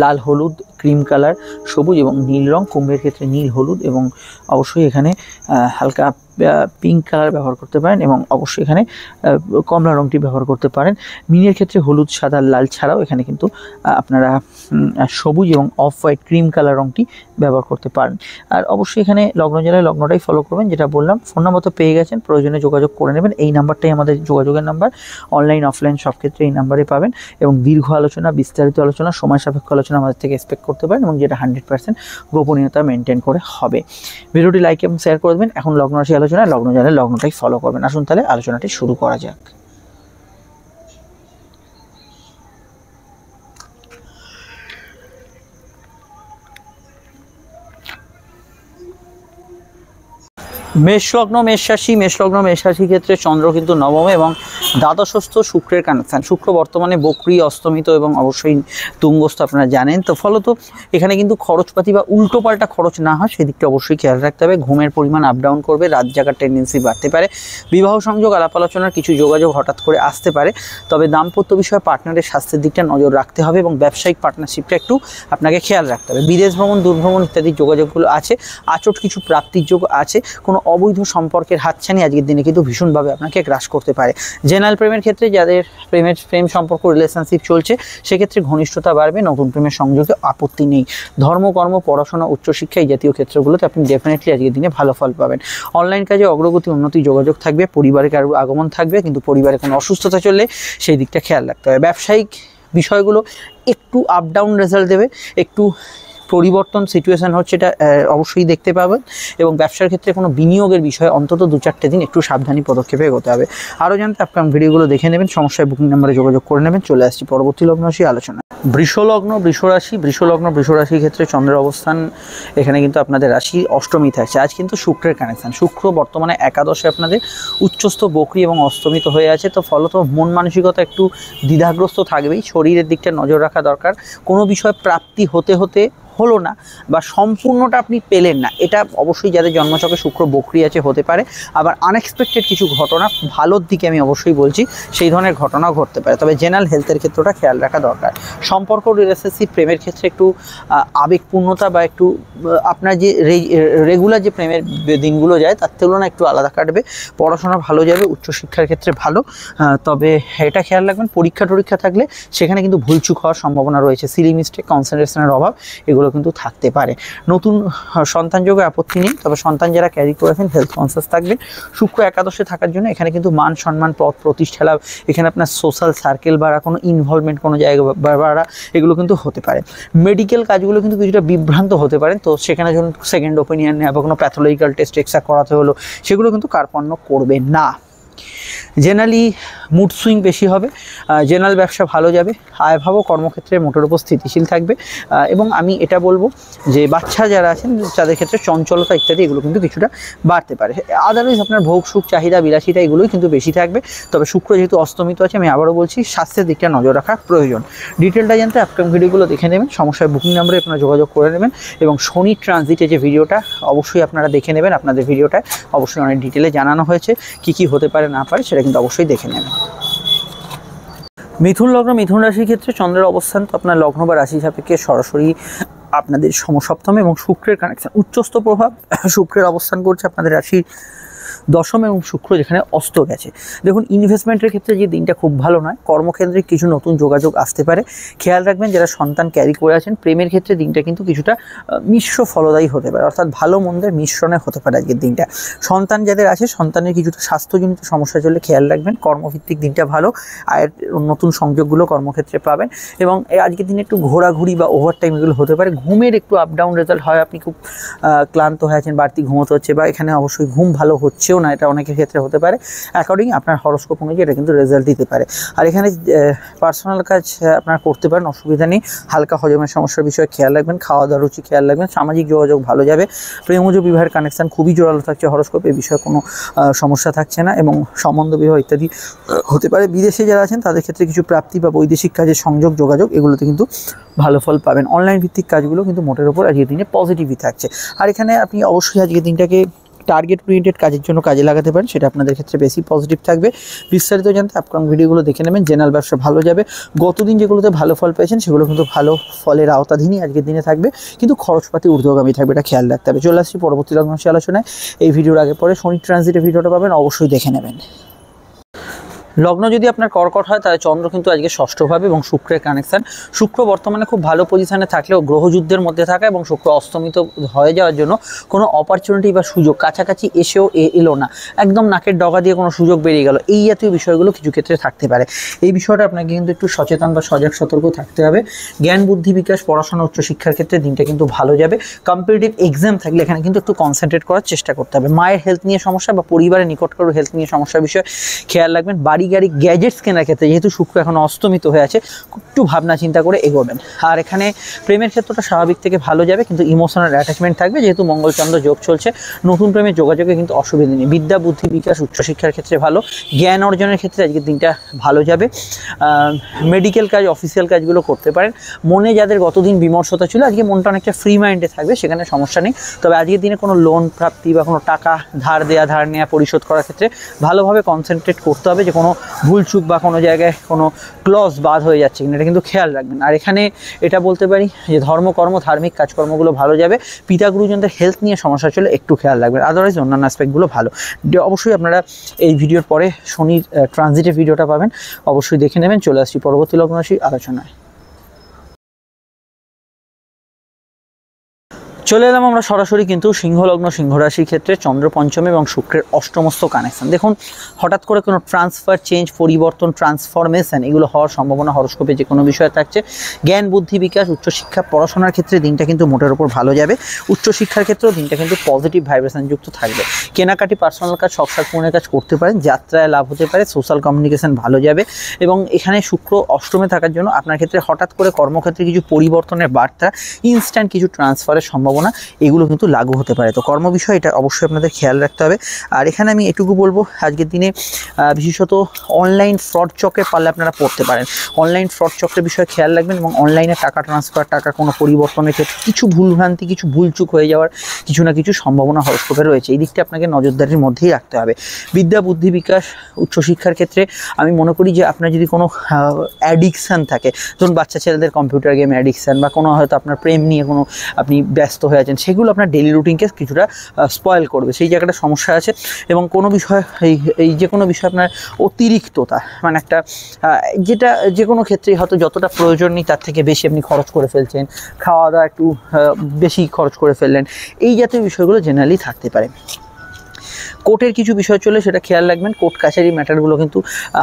লাল, হলুদ, ক্রিম কালার, সবুজ এবং নীল রং। কুম্ভের ক্ষেত্রে নীল, হলুদ এবং অবশ্যই এখানে হালকা পিঙ্ক কালার ব্যবহার করতে পারেন এবং অবশ্যই এখানে কমলা রংটি ব্যবহার করতে পারেন। মীনের ক্ষেত্রে হলুদ, সাদা, লাল ছাড়াও এখানে কিন্তু আপনারা সবুজ এবং অফ হোয়াইট ক্রিম কালার রংটি ব্যবহার করতে পারেন। আর অবশ্যই এখানে লগ্ন জেলায় লগ্নটাই ফলো করবেন, যেটা বললাম। ফোন নাম্বার তো পেয়ে গেছেন, প্রয়োজনে যোগাযোগ করে নেবেন। এই নাম্বারটাই আমাদের যোগাযোগের নাম্বার, অনলাইন অফলাইন সব ক্ষেত্রে এই নাম্বারে পাবেন এবং দীর্ঘ আলোচনা, বিস্তারিত আলোচনা, সময় সাপেক্ষ আলোচনা আমাদের থেকে এক্সপেক্ট করতে পারেন এবং যেটা 100% গোপনীয়তা মেনটেন করে হবে। ভিডিওটি লাইক এবং শেয়ার করে দেবেন। এখন লগ্ন রাশি আলোচনা, লগ্ন জেলায় লগ্নটাই ফলো করবেন। আসুন তাহলে আলোচনাটি শুরু করা যাক। মেষ লগ্ন, মেষ রাশি। মেষ লগ্ন, মেষ রাশির ক্ষেত্রে চন্দ্র কিন্তু নবমে এবং দ্বাদশস্থ শুক্রের কানেকশান। শুক্র বর্তমানে বক্রী, অস্তমিত এবং অবশ্যই তুঙ্গস্থ, আপনারা জানেন। তো ফলত এখানে কিন্তু খরচপাতি বা উল্টোপাল্টা খরচ না হয় সেদিকটা অবশ্যই খেয়াল রাখতে হবে। ঘুমের পরিমাণ আপ ডাউন করবে, রাত জাগার টেন্ডেন্সি বাড়তে পারে। বিবাহ সংযোগ, আলাপ আলোচনার কিছু যোগাযোগ হঠাৎ করে আসতে পারে। তবে দাম্পত্য বিষয়ে পার্টনারের স্বাস্থ্যের দিকটা নজর রাখতে হবে এবং ব্যবসায়িক পার্টনারশিপটা একটু আপনাকে খেয়াল রাখতে হবে। বিদেশ ভ্রমণ, দূরভ্রমণ ইত্যাদি যোগাযোগগুলো আছে। আচট কিছু প্রাপ্তির যোগ আছে। কোনো অবৈধ সম্পর্কের হাতছানি আজকের দিনে কিন্তু ভীষণভাবে আপনাকে গ্রাস করতে পারে। জেনারেল প্রেমের ক্ষেত্রে যাদের প্রেম সম্পর্ক, রিলেশনশিপ চলছে, সেক্ষেত্রে ঘনিষ্ঠতা বাড়বে। নতুন প্রেমের সংযোগে আপত্তি নেই। ধর্ম, কর্ম, পড়াশোনা, উচ্চশিক্ষা এই জাতীয় ক্ষেত্রগুলোতে আপনি ডেফিনেটলি আজকের দিনে ভালো ফল পাবেন। অনলাইন কাজে অগ্রগতি, উন্নতি, যোগাযোগ থাকবে। পরিবারে কারো আগমন থাকবে, কিন্তু পরিবারে কোনো অসুস্থতা চললে সেই দিকটা খেয়াল রাখতে হবে। ব্যবসায়িক বিষয়গুলো একটু আপ ডাউন রেজাল্ট দেবে, একটু পরিবর্তন সিচুয়েশান হচ্ছে, এটা অবশ্যই দেখতে পাবেন। এবং ব্যবসার ক্ষেত্রে কোনো বিনিয়োগের বিষয়ে অন্তত 2-4 দিন একটু সাবধানী পদক্ষেপে এগোতে হবে। আরও জানতে আপনার ভিডিওগুলো দেখে নেবেন, সমস্যায় বুকিং নাম্বারে যোগাযোগ করে নেবেন। চলে আসছি পরবর্তী লগ্ন রাশি আলোচনা। বৃষ লগ্ন, বৃষ রাশি। বৃষ লগ্ন, বৃষ রাশির ক্ষেত্রে চন্দ্রের অবস্থান এখানে কিন্তু আপনাদের রাশি অষ্টমী থাকছে। আজ কিন্তু শুক্রের কানেকশান। শুক্র বর্তমানে একাদশে আপনাদের উচ্চস্থ, বক্রী এবং অস্তমিত হয়ে আছে। তো ফলত মন মানসিকতা একটু দ্বিধাগ্রস্ত থাকবেই। শরীরের দিকটা নজর রাখা দরকার। কোনো বিষয় প্রাপ্তি হতে হলো না বা সম্পূর্ণটা আপনি পেলেন না, এটা অবশ্যই যাদের জন্মছকে শুক্র বক্রী আছে হতে পারে। আবার আনএক্সপেক্টেড কিছু ঘটনা, ভালোর দিকে আমি অবশ্যই বলছি, সেই ধরনের ঘটনাও ঘটতে পারে। তবে জেনারেল হেলথের ক্ষেত্রটা খেয়াল রাখা দরকার। সম্পর্ক, রিলেশনশিপ, প্রেমের ক্ষেত্রে একটু আবেগপূর্ণতা বা একটু আপনার যে রেগুলার যে প্রেমের দিনগুলো যায় তার তুলনায় একটু আলাদা কাটবে। পড়াশোনা ভালো যাবে, উচ্চশিক্ষার ক্ষেত্রে ভালো। তবে এটা খেয়াল রাখবেন, পরীক্ষা থাকলে সেখানে কিন্তু ভুলচুক হওয়ার সম্ভাবনা রয়েছে। সিলি মিস্টেক, কনসেন্ট্রেশনের অভাব এগুলো কিন্তু থাকতে পারে। নতুন সন্তান যোগে আপত্তি নেই, তবে সন্তান যারা ক্যারি করেছেন হেলথ কনসিয়াস থাকবেন। শুক্র একাদশে থাকার জন্য এখানে কিন্তু মান সম্মান, পদ প্রতিষ্ঠা লাভ, এখানে আপনার সোশ্যাল সার্কেল বাড়া, কোনো ইনভলভমেন্ট কোনো জায়গায় বাড়া, এগুলো কিন্তু হতে পারে। মেডিকেল কাজগুলো কিন্তু কিছুটা বিভ্রান্ত হতে পারেন, তো সেখানে যখন সেকেন্ড ওপিনিয়ন নেওয়া বা কোনো প্যাথোলজিক্যাল টেস্ট এক্সট্রা করাতে হলো, সেগুলো কিন্তু কার্পণ্য করবে না। জেনারেলি মুড সুইং বেশি হবে। জেনারেল ব্যবসা ভালো যাবে। আয়ভাবও কর্মক্ষেত্রে মোটের উপর স্থিতিশীল থাকবে। এবং আমি এটা বলবো যে বাচ্চা যারা আছেন তাদের ক্ষেত্রে চঞ্চলতা ইত্যাদি এগুলো কিন্তু কিছুটা বাড়তে পারে। আদারওয়াইজ আপনার ভোগ সুখ, চাহিদা, বিলাসিতা এগুলোই কিন্তু বেশি থাকবে। তবে শুক্র যেহেতু অস্তমিত আছে, আমি আবারও বলছি স্বাস্থ্যের দিকটা নজর রাখা প্রয়োজন। ডিটেলটা জানতে আপকামিং ভিডিওগুলো দেখে নেবেন, সমস্যায় বুকিং নাম্বারে আপনারা যোগাযোগ করে নেবেন। এবং শনি ট্রানজিটে যে ভিডিওটা অবশ্যই আপনারা দেখে নেবেন, আপনাদের ভিডিওটায় অবশ্যই অনেক ডিটেলে জানানো হয়েছে কি হতে পারে না পারে, সেটা কিন্তু অবশ্যই দেখে নেবেন। মিথুন লগ্ন, মিথুন রাশির ক্ষেত্রে চন্দ্রের অবস্থান তো আপনার লগ্ন বা রাশি সাপেক্ষে সরাসরি আপনাদের সমসপ্তমে এবং শুক্রের কানেকশন, উচ্চস্থ প্রভাব শুক্রের অবস্থান করছে আপনাদের রাশির দশম এবং শুক্র যেখানে অস্ত গেছে। দেখুন, ইনভেস্টমেন্টের ক্ষেত্রে যে দিনটা খুব ভালো নয়। কর্মক্ষেত্রে কিছু নতুন যোগাযোগ আসতে পারে, খেয়াল রাখবেন। যারা সন্তান ক্যারি করে আছেন, প্রেমের ক্ষেত্রে দিনটা কিন্তু কিছুটা মিশ্র ফলদায়ী হতে পারে, অর্থাৎ ভালো মন্দের মিশ্রণে হতে পারে আজকের দিনটা। সন্তান যাদের আছে, সন্তানের কিছুটা স্বাস্থ্যজনিত সমস্যা চললে খেয়াল রাখবেন। কর্মভিত্তিক দিনটা ভালো, আয়ের নতুন সংযোগগুলো কর্মক্ষেত্রে পাবেন। এবং আজকের দিনে একটু ঘোরাঘুরি বা ওভারটাইম এগুলো হতে পারে। ঘুমের একটু আপ ডাউন রেজাল্ট হয়, আপনি খুব ক্লান্ত হয়ে আছেন, বাড়তি ঘুমোতে হচ্ছে, বা এখানে অবশ্যই ঘুম ভালো হচ্ছে হচ্ছেও না, এটা অনেকের ক্ষেত্রে হতে পারে। অ্যাকর্ডিং আপনার হরোস্কোপ অনুযায়ী এটা কিন্তু রেজাল্ট দিতে পারে। আর এখানে পার্সোনাল কাজ আপনারা করতে পারেন, অসুবিধা নেই। হালকা হজমের সমস্যার বিষয়ে খেয়াল রাখবেন, খাওয়া দাওয়ার রুচি খেয়াল রাখবেন, সামাজিক যোগাযোগ ভালো যাবে, প্রেমজ বিবাহের কানেকশান খুবই জোরালো থাকছে হরোস্কোপ, এই বিষয়ে কোনো সমস্যা থাকছে না, এবং সম্বন্ধ বিবাহ ইত্যাদি হতে পারে। বিদেশে যারা আছেন তাদের ক্ষেত্রে কিছু প্রাপ্তি বা বৈদেশিক কাজের সংযোগ যোগাযোগ এগুলোতে কিন্তু ভালো ফল পাবেন। অনলাইন ভিত্তিক কাজগুলো কিন্তু মোটের উপর আজকের দিনে পজিটিভই থাকছে। আর এখানে আপনি অবশ্যই আজকের দিনটাকে টার্গেট ওরিয়েন্টেড কাজের জন্য কাজে লাগাতে পারেন, সেটা আপনাদের ক্ষেত্রে বেশি পজিটিভ থাকবে। বিস্তারিত জানতে আপকামিং ভিডিওগুলো দেখে নেবেন। জেনারেল ব্যবসা ভালো যাবে। গতদিন যেগুলোতে ভালো ফল পেয়েছেন সেগুলো কিন্তু ভালো ফলের আওতাধীনই আজকের দিনে থাকবে, কিন্তু খরচপাতি ঊর্ধ্বগামী থাকবে, এটা খেয়াল রাখতে হবে। চলে আসছি পরবর্তী লগ্ন রাশি আলোচনায়। এই ভিডিওর আগে পরে শনি ট্রানজিটের ভিডিওটা পাবেন, অবশ্যই দেখে নেবেন। লগ্ন যদি আপনার কর্কট হয় তাহলে চন্দ্র কিন্তু আজকে ষষ্ঠভাবে এবং শুক্রের কানেকশান। শুক্র বর্তমানে খুব ভালো পজিশনে থাকলেও গ্রহযুদ্ধের মধ্যে থাকা এবং শুক্র অস্তমিত হয়ে যাওয়ার জন্য কোনো অপরচুনিটি বা সুযোগ কাছাকাছি এসেও এলো না, একদম নাকের ডগা দিয়ে কোনো সুযোগ বেরিয়ে গেল, এই জাতীয় বিষয়গুলো কিছু ক্ষেত্রে থাকতে পারে। এই বিষয়টা আপনাকে কিন্তু একটু সচেতন বা সজাগ সতর্ক থাকতে হবে। জ্ঞান বুদ্ধি বিকাশ, পড়াশোনা, উচ্চশিক্ষার ক্ষেত্রে দিনটা কিন্তু ভালো যাবে। কম্পিটিটিভ এক্সাম থাকলে এখানে কিন্তু একটু কনসেন্ট্রেট করার চেষ্টা করতে হবে। মায়ের হেলথ নিয়ে সমস্যা বা পরিবারের নিকটকারও হেলথ নিয়ে সমস্যার বিষয়ে খেয়াল রাখবেন। বাড়ি গাড়ি গ্যাজেটস কেনার ক্ষেত্রে যেহেতু শুক্র এখন অস্তমিত হয়ে আছে, একটু ভাবনা চিন্তা করে এগোবেন। আর এখানে প্রেমের ক্ষেত্রটা স্বাভাবিক থেকে ভালো যাবে, কিন্তু ইমোশনাল অ্যাটাচমেন্ট থাকবে, যেহেতু মঙ্গলচন্দ্র যোগ চলছে। নতুন প্রেমের যোগাযোগে কিন্তু অসুবিধা নেই। বিদ্যা বুদ্ধি বিকাশ, উচ্চশিক্ষার ক্ষেত্রে ভালো। জ্ঞান অর্জনের ক্ষেত্রে আজকের দিনটা ভালো যাবে। মেডিকেল কাজ, অফিসিয়াল কাজগুলো করতে পারেন। মনে যাদের গতদিন বিমর্ষতা ছিল, আজকে মনটা অনেকটা ফ্রি মাইন্ডে থাকবে, সেখানে সমস্যা নেই। তবে আজকের দিনে কোনো লোন প্রাপ্তি বা কোনো টাকা ধার নেওয়া পরিশোধ করার ক্ষেত্রে ভালোভাবে কনসেন্ট্রেট করতে হবে, যে কোনো ভুলচুক বা কোনো জায়গায় কোনো ক্লজ বাদ হয়ে যাচ্ছে কিনা, এটা কিন্তু খেয়াল রাখবেন। আর এখানে এটা বলতে পারি যে ধর্মকর্ম, ধার্মিক কাজকর্মগুলো ভালো যাবে। পিতা গুরুজনদের হেলথ নিয়ে সমস্যা চলে একটু খেয়াল রাখবেন, আদারওয়াইজ অন্যান্য অ্যাসপেক্টগুলো ভালো। অবশ্যই আপনারা এই ভিডিওর পরে শনির ট্রানজিটের ভিডিওটা পাবেন, অবশ্যই দেখে নেবেন। চলে আসছি পরবর্তী লগ্ন রাশি আলোচনায়। চলে এলাম আমরা সরাসরি কিন্তু সিংহলগ্ন, সিংহ রাশির ক্ষেত্রে চন্দ্র পঞ্চমী এবং শুক্রের অষ্টমস্ত কানেকশন। দেখুন, হঠাৎ করে কোনো ট্রান্সফার, চেঞ্জ, পরিবর্তন, ট্রান্সফরমেশন এগুলো হওয়ার সম্ভাবনা হরোস্কোপে যে কোনো বিষয়ে থাকছে। জ্ঞান বুদ্ধি বিকাশ, উচ্চশিক্ষা, পড়াশোনার ক্ষেত্রে দিনটা কিন্তু মোটের উপর ভালো যাবে। উচ্চশিক্ষার ক্ষেত্রেও দিনটা কিন্তু পজিটিভ ভাইব্রেশন যুক্ত থাকবে। কেনাকাটি, পার্সোনাল কাজ, শখ পূরণের কাজ করতে পারেন। যাত্রায় লাভ হতে পারে। সোশ্যাল কমিউনিকেশন ভালো যাবে। এবং এখানে শুক্র অষ্টমে থাকার জন্য আপনার ক্ষেত্রে হঠাৎ করে কর্মক্ষেত্রে কিছু পরিবর্তনের বার্তা, ইনস্ট্যান্ট কিছু ট্রান্সফারের সম্ভাবনা এগুলো কিন্তু লাগু হতে পারে। তো কর্ম বিষয় এটা অবশ্যই আপনাদের খেয়াল রাখতে হবে। আর এখানে আমি এটুকু বলবো, আজকের দিনে বিশেষত অনলাইন ফ্রড চক্রে পারলে আপনারা পড়তে পারেন। অনলাইন ফ্রড চক্রের বিষয়ে খেয়াল রাখবেন, এবং অনলাইনে টাকা ট্রান্সফার, টাকা কোনো পরিবর্তনের ক্ষেত্রে কিছু ভুলভ্রান্তি, কিছু ভুলচুক হয়ে যাওয়ার কিছু না কিছু সম্ভাবনা হরোস্কোপে রয়েছে। এই দিকটা আপনাকে নজরদারির মধ্যেই রাখতে হবে। বিদ্যা বুদ্ধি বিকাশ, উচ্চশিক্ষার ক্ষেত্রে আমি মনে করি যে আপনার যদি কোনো অ্যাডিকশান থাকে, ধরুন বাচ্চা ছেলেদের কম্পিউটার গেম অ্যাডিকশান, বা কোনো হয়তো আপনার প্রেম নিয়ে কোনো আপনি ব্যস্ত হয়ে আছেন, সেগুলো আপনার ডেইলি রুটিনকে কিছুটা স্পয়েল করবে, সেই জায়গাটা সমস্যা আছে। এবং কোনো বিষয় এই যে কোনো বিষয় আপনার অতিরিক্ততা, মানে একটা যেটা যে কোনো ক্ষেত্রেই হয়তো যতটা প্রয়োজন নেই তার থেকে বেশি আপনি খরচ করে ফেলছেন, খাওয়া দাওয়া একটু বেশি খরচ করে ফেললেন, এই জাতীয় বিষয়গুলো জেনারেলি থাকতে পারে। কোর্টের কিছু বিষয় চলে, সেটা খেয়াল রাখবেন। কোর্ট কাছারি ম্যাটারগুলো কিন্তু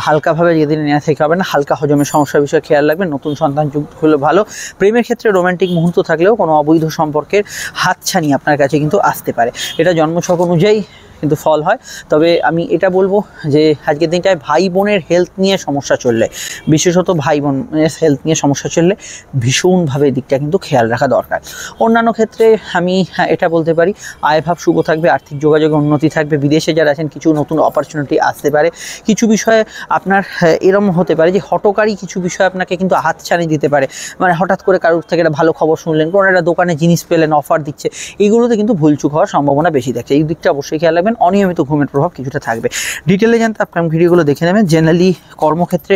হালকাভাবে যেদিন নেওয়া থেকে হবে না। হালকা হজমের সমস্যার বিষয়ে খেয়াল রাখবেন। নতুন সন্তান যুক্ত হলে ভালো। প্রেমের ক্ষেত্রে রোমান্টিক মুহূর্ত থাকলেও কোনো অবৈধ সম্পর্কের হাতছানি আপনার কাছে কিন্তু আসতে পারে, এটা জন্মছক অনুযায়ী কিন্তু ফল হয়। তবে আমি এটা বলবো যে আজকের দিনটায় ভাই বোনের হেলথ নিয়ে সমস্যা চললে, বিশেষত ভাই বোনের হেলথ নিয়ে সমস্যা চললে ভীষণভাবে দিকটা কিন্তু খেয়াল রাখা দরকার। অন্যান্য ক্ষেত্রে আমি এটা বলতে পারি, আয়ভাব শুভ থাকবে, আর্থিক যোগাযোগে উন্নতি থাকবে। বিদেশে যারা আছেন কিছু নতুন অপরচুনিটি আসতে পারে। কিছু বিষয়ে আপনার এরকম হতে পারে যে হঠকারী কিছু বিষয় আপনাকে কিন্তু হাতছানি দিতে পারে, মানে হঠাৎ করে কারোর থেকে একটা ভালো খবর শুনলেন, কোনো একটা দোকানে জিনিস পেলেন, অফার দিচ্ছে, এইগুলোতে কিন্তু ভুলচুক হওয়ার সম্ভাবনা বেশি থাকছে। এই দিকটা অবশ্যই খেয়াল রাখবেন। অনিয়মিত ঘুমের প্রভাব কিছুটা থাকবে। ডিটেলে জানতে আপকামিং ভিডিওগুলো দেখে নেবেন। জেনারেলি কর্মক্ষেত্রে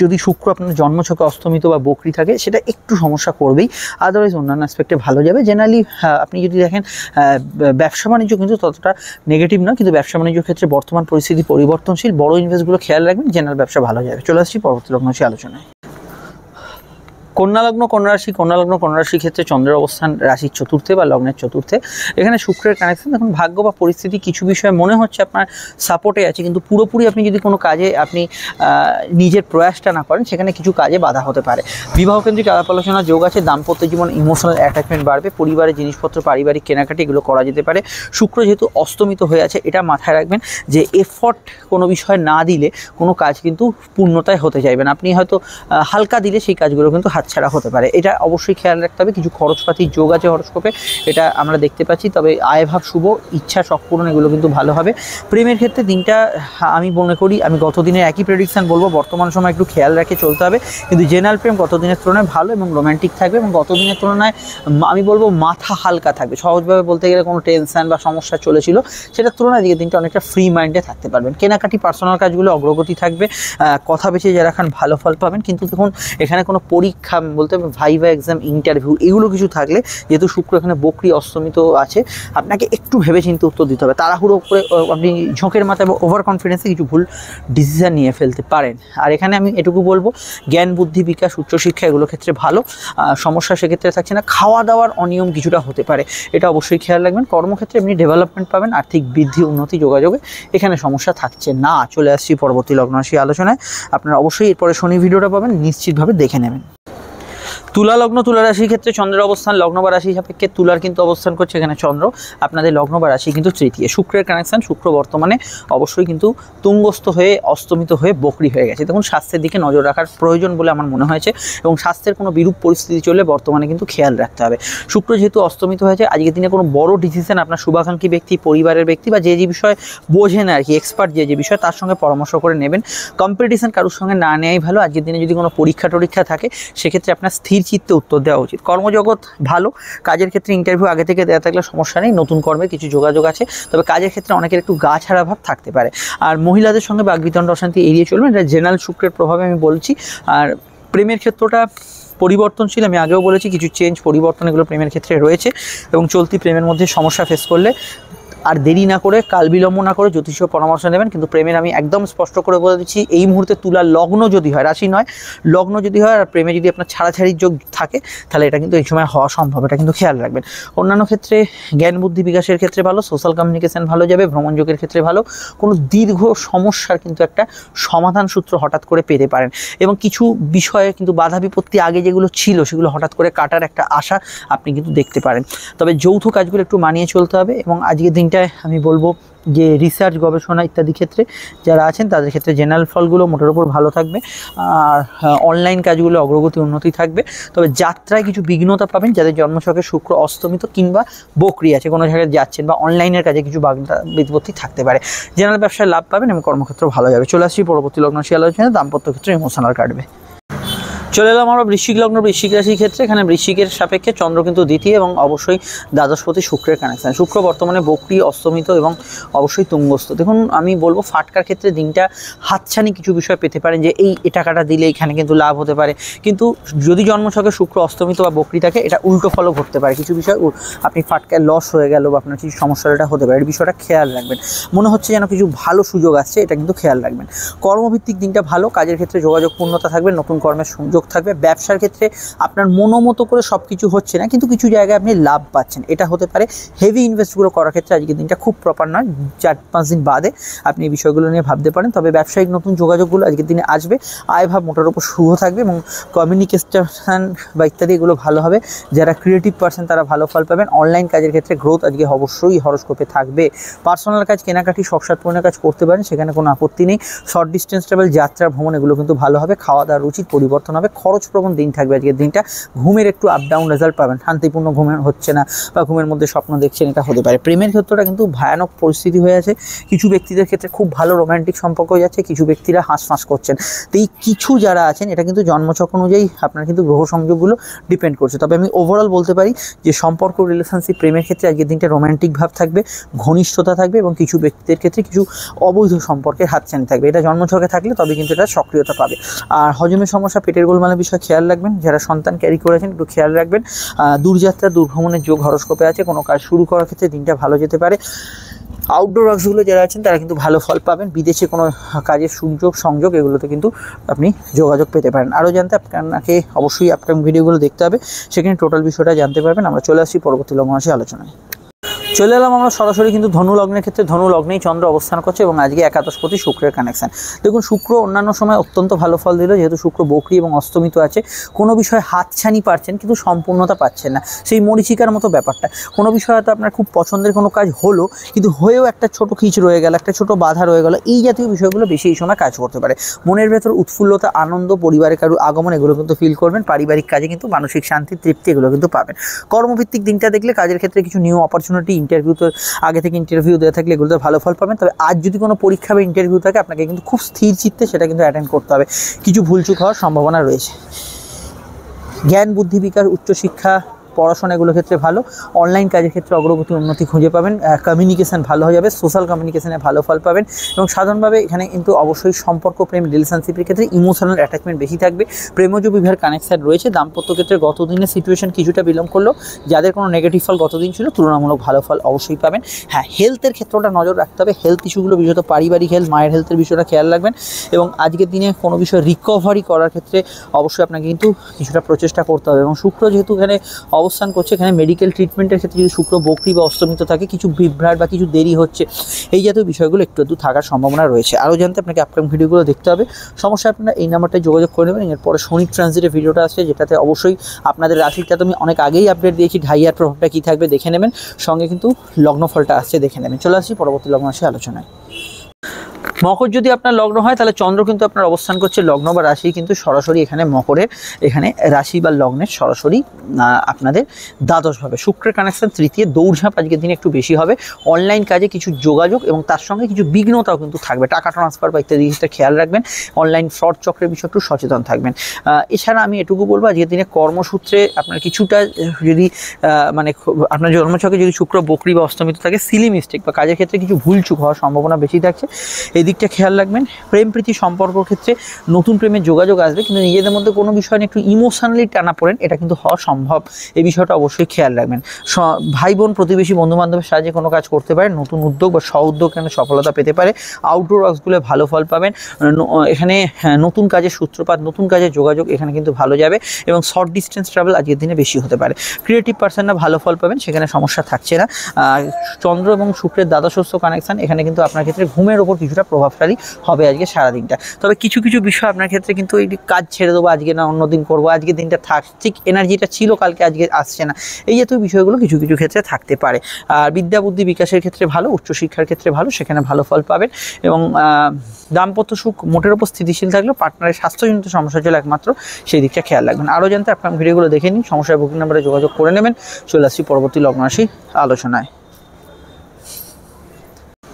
যদি শুক্র আপনার জন্মছকে অস্তমিত বা বকরি থাকে, সেটা একটু সমস্যা করবেই, আদারওয়াইজ অন্যান্য অ্যাসপেক্টে ভালো যাবে। জেনারেলি আপনি যদি দেখেন ব্যবসা বাণিজ্য কিন্তু ততটা নেগেটিভ নয়, কিন্তু ব্যবসা বাণিজ্যের ক্ষেত্রে বর্তমান পরিস্থিতি পরিবর্তনশীল। বড় ইনভেস্টগুলো খেয়াল রাখবেন, জেনারেল ব্যবসা ভালো যাবে। চলে আসছি পরবর্তী লগ্ন রাশি আলোচনায়। কন্যা লগ্ন কন্যা রাশির ক্ষেত্রে চন্দ্রের অবস্থান রাশির চতুর্থে বা লগ্নের চতুর্থে। এখানে শুক্রের কানেকশন, দেখুন ভাগ্য বা পরিস্থিতি কিছু বিষয়ে মনে হচ্ছে আপনার সাপোর্টে আছে, কিন্তু পুরোপুরি আপনি যদি কোনো কাজে আপনি নিজের প্রয়াসটা না করেন সেখানে কিছু কাজে বাধা হতে পারে। বিবাহ কেন্দ্রিক আলাপ আলোচনার যোগ আছে, দাম্পত্য জীবন ইমোশনাল অ্যাটাচমেন্ট বাড়বে, পরিবারের জিনিসপত্র পারিবারিক কেনাকাটি এগুলো করা যেতে পারে। শুক্র যেহেতু অস্তমিত হয়ে আছে, এটা মাথায় রাখবেন যে এফর্ট কোনো বিষয় না দিলে কোনো কাজ কিন্তু পূর্ণতায় হতে চাইবে না। আপনি হয়তো হালকা দিলে সেই কাজগুলো কিন্তু হাতছাড়া হতে পারে, এটা অবশ্যই খেয়াল রাখতে হবে। কিছু খরচপাতির যোগ আছে হরস্কোপে, এটা আমরা দেখতে পাচ্ছি, তবে আয়ভাব শুভ, ইচ্ছা শখ পূরণ এগুলো কিন্তু ভালো হবে। প্রেমের ক্ষেত্রে দিনটা আমি মনে করি, আমি গত দিনের একই প্রেডিকশান বলবো, বর্তমান সময় একটু খেয়াল রেখে চলতে হবে, কিন্তু জেনারেল প্রেম গত দিনের তুলনায় ভালো এবং রোম্যান্টিক থাকবে, এবং গত দিনের তুলনায় আমি বলবো মাথা হালকা থাকবে। সহজভাবে বলতে গেলে কোনো টেনশন বা সমস্যা চলেছিল সেটার তুলনায় আজকের দিনটা অনেকটা ফ্রি মাইন্ডে থাকতে পারবেন। কেনাকাটি পার্সোনাল কাজগুলো অগ্রগতি থাকবে, কথা বেছে যারা খান ভালো ফল পাবেন। কিন্তু দেখুন এখানে কোনো পরীক্ষা বলতে ভাইভা এক্সাম ইন্টারভিউ এগুলো কিছু থাকলে, যেহেতু শুক্র এখানে বকরি অস্তমিত আছে, আপনাকে একটু ভেবেচিন্তে উত্তর দিতে হবে। তাড়াহুড়ো করে আপনি ঝোঁকের মাথায় বা ওভার কনফিডেন্সে কিছু ভুল ডিসিশন নিয়ে ফেলতে পারেন। আর এখানে আমি এটুকু বলবো, জ্ঞান বুদ্ধি বিকাশ উচ্চশিক্ষা এগুলোর ক্ষেত্রে ভালো, সমস্যা সেক্ষেত্রে থাকছে না। খাওয়া দাওয়ার অনিয়ম কিছুটা হতে পারে, এটা অবশ্যই খেয়াল রাখবেন। কর্মক্ষেত্রে এমনি ডেভেলপমেন্ট পাবেন, আর্থিক বৃদ্ধি উন্নতি যোগাযোগে এখানে সমস্যা থাকছে না। চলে আসছি পরবর্তী লগ্ন রাশি আলোচনায়। আপনারা অবশ্যই এরপরে শনি ভিডিওটা পাবেন, নিশ্চিতভাবে দেখে নেবেন। তুলা লগ্ন তুলা রাশির ক্ষেত্রে চন্দ্রের অবস্থান লগ্ন বা রাশি সাপেক্ষে তুলার কিন্তু অবস্থান করছে এখানে চন্দ্র, আপনাদের লগ্ন বা রাশি কিন্তু তৃতীয়। শুক্রের কানেকশন, শুক্র বর্তমানে অবশ্যই কিন্তু তুঙ্গস্থ হয়ে অস্তমিত হয়ে বকরি হয়ে গেছে। দেখুন স্বাস্থ্যের দিকে নজর রাখার প্রয়োজন বলে আমার মনে হয়েছে, এবং স্বাস্থ্যের কোনো বিরূপ পরিস্থিতি চললে বর্তমানে কিন্তু খেয়াল রাখতে হবে। শুক্র যেহেতু অস্তমিত হয়েছে, আজকের দিনে কোনো বড় ডিসিশন আপনার শুভাকাঙ্ক্ষী ব্যক্তি, পরিবারের ব্যক্তি বা যে বিষয় বোঝেন আর কি, এক্সপার্ট যে বিষয়, তার সঙ্গে পরামর্শ করে নেবেন। কম্পিটিশন কারোর সঙ্গে না নেওয়াই ভালো। আজকের দিনে যদি কোনো পরীক্ষা টরীক্ষা থাকে সেক্ষেত্রে আপনার স্থির চিত্তে উত্তর দেওয়া উচিত। কর্মজগৎ ভালো, কাজের ক্ষেত্রে ইন্টারভিউ আগে থেকে দেওয়া থাকলে সমস্যা নেই, নতুন কর্মের কিছু যোগাযোগ আছে, তবে কাজের ক্ষেত্রে অনেকের একটু গা ছাড়া ভাব থাকতে পারে। আর মহিলাদের সঙ্গে বাগবিতণ্ড অশান্তি এড়িয়ে চলবেন, এটা জেনারেল শুক্রের প্রভাবে আমি বলছি। আর প্রেমের ক্ষেত্রটা পরিবর্তনশীল, আমি আগেও বলেছি কিছু চেঞ্জ পরিবর্তন এগুলো প্রেমের ক্ষেত্রে রয়েছে, এবং চলতি প্রেমের মধ্যে সমস্যা ফেস করলে আর দেরি না করে, কাল বিলম্ব না করে জ্যোতিষীয় পরামর্শ নেবেন। কিন্তু প্রেমের আমি একদম স্পষ্ট করে বলে দিচ্ছি, এই মুহূর্তে তুলার লগ্ন যদি হয়, রাশি নয় লগ্ন যদি হয়, আর প্রেমে যদি আপনার ছাড়াছাড়ির যোগ থাকে, তাহলে এটা কিন্তু এই সময় হওয়া সম্ভব, এটা কিন্তু খেয়াল রাখবেন। অন্যান্য ক্ষেত্রে জ্ঞান বুদ্ধি বিকাশের ক্ষেত্রে ভালো, সোশ্যাল কমিউনিকেশন ভালো যাবে, ভ্রমণ যোগের ক্ষেত্রে ভালো, কোনো দীর্ঘ সমস্যার কিন্তু একটা সমাধান সূত্র হঠাৎ করে পেতে পারেন, এবং কিছু বিষয়ে কিন্তু বাধা বিপত্তি আগে যেগুলো ছিল সেগুলো হঠাৎ করে কাটার একটা আশা আপনি কিন্তু দেখতে পারেন। তবে যৌথ কাজগুলো একটু মানিয়ে চলতে হবে, এবং আজকের দিনটায় আমি বলবো যে রিসার্চ গবেষণা ইত্যাদি ক্ষেত্রে যারা আছেন তাদের ক্ষেত্রে জেনারেল ফলগুলো মোটের উপর ভালো থাকবে, আর অনলাইন কাজগুলো অগ্রগতি উন্নতি থাকবে। তবে যাত্রায় কিছু বিঘ্নতা পাবেন যাদের জন্মছকে শুক্র অস্তমিত কিংবা বকরি আছে, কোনো জায়গায় যাচ্ছেন বা অনলাইনের কাজে কিছু বাধা বিপত্তি থাকতে পারে। জেনারেল ব্যবসায় লাভ পাবেন এবং কর্মক্ষেত্র ভালো যাবে। চলে আসছি পরবর্তী লগ্ন রাশি আলোচনায়, দাম্পত্য ক্ষেত্রে ইমোশনাল কাটবে। চলে এলাম আমরা বৃশ্চিক লগ্ন বৃশ্চিক রাশির ক্ষেত্রে। এখানে বৃশ্চিকের সাপেক্ষে চন্দ্র কিন্তু দ্বিতীয়, এবং অবশ্যই দ্বাদশপতি শুক্রের কানেকশন। শুক্র বর্তমানে বকরি অস্তমিত এবং অবশ্যই তুঙ্গস্থ। দেখুন আমি বলবো ফাটকার ক্ষেত্রে দিনটা হাতছানি কিছু বিষয় পেতে পারেন, যে এই টাকাটা দিলে এখানে কিন্তু লাভ হতে পারে, কিন্তু যদি জন্মছকে শুক্র অস্তমিত বা বকরি থাকে, এটা উল্টো ফলও ঘটতে পারে। কিছু বিষয় আপনি ফাটকায় লস হয়ে গেল বা আপনার কিছু সমস্যাটা হতে পারে, এই বিষয়টা খেয়াল রাখবেন। মনে হচ্ছে যেন কিছু ভালো সুযোগ আসছে, এটা কিন্তু খেয়াল রাখবেন। কর্মভিত্তিক দিনটা ভালো, কাজের ক্ষেত্রে যোগাযোগ পূর্ণতা থাকবে, নতুন কর্মের সুযোগ থাকবে। ব্যবসার ক্ষেত্রে আপনার মনোমতো করে সব কিছু হচ্ছে না, কিন্তু কিছু জায়গায় আপনি লাভ পাচ্ছেন, এটা হতে পারে। হেভি ইনভেস্টগুলো করার ক্ষেত্রে আজকের দিনটা খুব প্রপার নয়, 4-5 দিন বাদে আপনি এই বিষয়গুলো নিয়ে ভাবতে পারেন। তবে ব্যবসায়িক নতুন যোগাযোগগুলো আজকের দিনে আসবে, আয়ভাব মোটার উপর শুভ থাকবে, এবং কমিউনিকেশন বা ইত্যাদি এগুলো ভালো হবে। যারা ক্রিয়েটিভ পার্সন তারা ভালো ফল পাবেন। অনলাইন কাজের ক্ষেত্রে গ্রোথ আজকে অবশ্যই হরস্কোপে থাকবে। পার্সোনাল কাজ, কেনাকাটি, শখসাদ পূরণের কাজ করতে পারেন, সেখানে কোনো আপত্তি নেই। শর্ট ডিস্টেন্স ট্রাভেল, যাত্রা, ভ্রমণ এগুলো কিন্তু ভালো হবে। খাওয়া দাওয়ার রুচির পরিবর্তন হবে, খরচপ্রবণ দিন থাকবে আজকের দিনটা। ঘুমের একটু আপ ডাউন রেজাল্ট পাবেন, শান্তিপূর্ণ ঘুমের হচ্ছে না বা ঘুমের মধ্যে স্বপ্ন দেখছেন, এটা হতে পারে। প্রেমের ক্ষেত্রটা কিন্তু ভয়ানক পরিস্থিতি হয়ে আছে, কিছু ব্যক্তিদের ক্ষেত্রে খুব ভালো রোম্যান্টিক সম্পর্ক হয়ে যাচ্ছে, কিছু ব্যক্তিরা হাঁসফাঁস করছেন। তো এই কিছু যারা আছেন, এটা কিন্তু জন্মছক অনুযায়ী আপনার কিন্তু গ্রহ সংযোগগুলো ডিপেন্ড করছে। তবে আমি ওভারঅল বলতে পারি যে সম্পর্ক, রিলেশনশিপ, প্রেমের ক্ষেত্রে আজকের দিনটা রোম্যান্টিক ভাব থাকবে, ঘনিষ্ঠতা থাকবে, এবং কিছু ব্যক্তিদের ক্ষেত্রে কিছু অবৈধ সম্পর্কের হাতছানি থাকবে। এটা জন্মছকে থাকলে তবে কিন্তু এটা সক্রিয়তা পাবে। আর হজমের সমস্যা, পেটের গোলমালের বিষয়ে খেয়াল রাখবেন। যারা সন্তান ক্যারি করেছেন একটু খেয়াল রাখবেন। দূরযাত্রা, দূরভ্রমণের যোগ হরস্কোপে আছে, কোনো কাজ শুরু করার ক্ষেত্রে দিনটা ভালো যেতে পারে। আউটডোর ওয়ার্কসগুলো যারা আছেন তারা কিন্তু ভালো ফল পাবেন। বিদেশে কোনো কাজের সংযোগ এগুলোতে কিন্তু আপনি যোগাযোগ পেতে পারেন। আরও জানতে আপনাকে অবশ্যই আপকামিং ভিডিওগুলো দেখতে হবে, সেখানে টোটাল বিষয়টা জানতে পারবেন। আমরা চলে আসছি পরবর্তী লগ্ন রাশি আলোচনায়। চলে এলাম আমরা সরাসরি কিন্তু ধনু লগ্নের ক্ষেত্রে। ধনু লগ্নেই চন্দ্র অবস্থান করছে এবং আজকে একাদশপতি শুক্রের কানেকশন। দেখুন শুক্র অন্যান্য সময় অত্যন্ত ভালো ফল দিল, যেহেতু শুক্র বকরি এবং অস্তমিত আছে। কোনো বিষয়ে হাতছানি পাচ্ছেন কিন্তু সম্পূর্ণতা পাচ্ছেন না, সেই মরীচিকার মতো ব্যাপারটা। কোনো বিষয় হয়তো আপনার খুব পছন্দের কোনো কাজ হলো, কিন্তু হয়েও একটা ছোটো খিচ রয়ে গেল, একটা ছোটো বাধা রয়ে গেল। এই জাতীয় বিষয়গুলো বেশি এই সময় কাজ করতে পারে। মনের ভেতর উৎফুল্লতা, আনন্দ, পরিবারের কারো আগমন এগুলো কিন্তু ফিল করবেন। পারিবারিক কাজে কিন্তু মানসিক শান্তি, তৃপ্তি এগুলো কিন্তু পাবেন। কর্মভিত্তিক দিনটা দেখলে কাজের ক্ষেত্রে কিছু নিউ অপরচুনিটি, ইন্টারভিউতে আগে থেকে ইন্টারভিউ দেওয়া থাকলে এগুলোতে ভালো ফল পাবেন। তবে আজ যদি কোনো পরীক্ষা বা ইন্টারভিউ থাকে, আপনাকে কিন্তু খুব স্থির চিত্তে সেটা কিন্তু অ্যাটেন্ড করতে হবে। কিছু ভুলচুক হওয়ার সম্ভাবনা রয়েছে। জ্ঞান বুদ্ধি বিকাশ, উচ্চশিক্ষা, পড়াশোনা এগুলোর ক্ষেত্রে ভালো। অনলাইন কাজের ক্ষেত্রে অগ্রগতি, উন্নতি খুঁজে পাবেন। কমিউনিকেশান ভালো হয়ে যাবে, সোশ্যাল কমিউনিকেশানে ভালো ফল পাবেন। এবং সাধারণভাবে এখানে কিন্তু অবশ্যই সম্পর্ক, প্রেম, রিলেশনশিপের ক্ষেত্রে ইমোশনাল অ্যাটাচমেন্ট বেশি থাকবে। প্রেমজ বিবাহের কানেকশান রয়েছে। দাম্পত্য ক্ষেত্রে গত দিনের সিচুয়েশন কিছুটা বিলম্ব করলেও যাদের কোনো নেগেটিভ ফল গত দিন ছিল, তুলনামূলক ভালো ফল অবশ্যই পাবেন। হ্যাঁ, হেলথের ক্ষেত্রটা নজর রাখতে হবে। হেলথ ইস্যুগুলো বিশেষত পারিবারিক হেলথ, মায়ের হেলথের বিষয়টা খেয়াল রাখবেন। এবং আজকের দিনে কোনো বিষয় রিকভারি করার ক্ষেত্রে অবশ্যই আপনাকে কিন্তু কিছুটা প্রচেষ্টা করতে হবে। এবং শুক্র যেহেতু এখানে অবস্থান করছে, এখানে মেডিকেল ট্রিটমেন্টের ক্ষেত্রে যদি শুক্র বকরি বা অস্তমিত থাকে, কিছু বিভ্রাট বা কিছু দেরি হচ্ছে, এই জাতীয় বিষয়গুলো একটু থাকার সম্ভাবনা রয়েছে। আরও জানতে আপনাকে আপকামিং ভিডিওগুলো দেখতে হবে। সমস্যা আপনারা এই নাম্বারটায় যোগাযোগ করে নেবেন। এরপরে শনি ট্রানজিটের ভিডিওটা আসছে, যেটাতে অবশ্যই আপনাদের রাশিটা তো আমি অনেক আগেই আপডেট দিয়েছি। ঢাইয়ার প্রভাবটা কী থাকবে দেখে নেবেন, সঙ্গে কিন্তু লগ্নফলটা আসছে দেখে নেবেন। চলে আসছি পরবর্তী লগ্ন রাশি আলোচনায়। মকর যদি আপনার লগ্ন হয়, তাহলে চন্দ্র কিন্তু আপনার অবস্থান করছে লগ্ন বা রাশি কিন্তু সরাসরি এখানে মকরের, এখানে রাশি বা লগ্নের সরাসরি আপনাদের দ্বাদশভাবে। শুক্রের কানেকশন তৃতীয়, দৌড়ঝাঁপ আজকের দিনে একটু বেশি হবে। অনলাইন কাজে কিছু যোগাযোগ এবং তার সঙ্গে কিছু বিঘ্নতাও কিন্তু থাকবে। টাকা ট্রান্সফার বা ইত্যাদি জিনিসটা খেয়াল রাখবেন। অনলাইন ফ্রড চক্রের বিষয়ে একটু সচেতন থাকবেন। এছাড়া আমি এটুকু বলবো, আজকের দিনে কর্মসূত্রে আপনার কিছুটা যদি মানে আপনার জন্মছকে যদি শুক্র বকরি বা অস্তমিত থাকে, সিলি মিস্টেক বা কাজের ক্ষেত্রে কিছু ভুলচুক হওয়ার সম্ভাবনা বেশি থাকছে। এই দিকটা খেয়াল রাখবেন। প্রেম প্রীতি সম্পর্কের ক্ষেত্রে নতুন প্রেমের যোগাযোগ আসবে, কিন্তু নিজেদের মধ্যে কোনো বিষয় নিয়ে একটু ইমোশনালি টানা পড়েন, এটা কিন্তু হওয়া সম্ভব। এই বিষয়টা অবশ্যই খেয়াল রাখবেন। ভাই বোন, প্রতিবেশী, বন্ধু বান্ধবের সাহায্যে কোনো কাজ করতে পারেন। নতুন উদ্যোগ বা স্ব উদ্যোগ এখানে সফলতা পেতে পারে। আউটডোর ওয়ার্কসগুলো ভালো ফল পাবেন। এখানে নতুন কাজের সূত্রপাত, নতুন কাজের যোগাযোগ এখানে কিন্তু ভালো যাবে। এবং শর্ট ডিস্টেন্স ট্রাভেল আজকের দিনে বেশি হতে পারে। ক্রিয়েটিভ পার্সনরা ভালো ফল পাবেন, সেখানে সমস্যা থাকছে না। চন্দ্র এবং শুক্রের দ্বাদশস্থ কানেকশন এখানে কিন্তু আপনার ক্ষেত্রে ঘুমের ওপর কিছুটা প্রভাবশালী হবে আজকে সারাদিনটা। তবে কিছু কিছু বিষয় আপনার ক্ষেত্রে কিন্তু এই কাজ ছেড়ে দেবো, আজকে না অন্যদিন করবো, আজকের দিনটা থাক, ঠিক এনার্জিটা ছিল কালকে আজকে আসছে না, এই জাতীয় বিষয়গুলো কিছু কিছু ক্ষেত্রে থাকতে পারে। আর বিদ্যা বুদ্ধি বিকাশের ক্ষেত্রে ভালো, উচ্চশিক্ষার ক্ষেত্রে ভালো, সেখানে ভালো ফল পাবেন। এবং দাম্পত্য সুখ মোটের ওপর স্থিতিশীল থাকলেও পার্টনারের স্বাস্থ্যজনিত সমস্যা ছিল একমাত্র, সেই দিকটা খেয়াল রাখবেন। আরও জানতে আপনার ভিডিওগুলো দেখে নিন, সমস্যার বুকিং নাম্বারে যোগাযোগ করে নেবেন। চলে আসছি পরবর্তী লগ্ন রাশি আলোচনায়।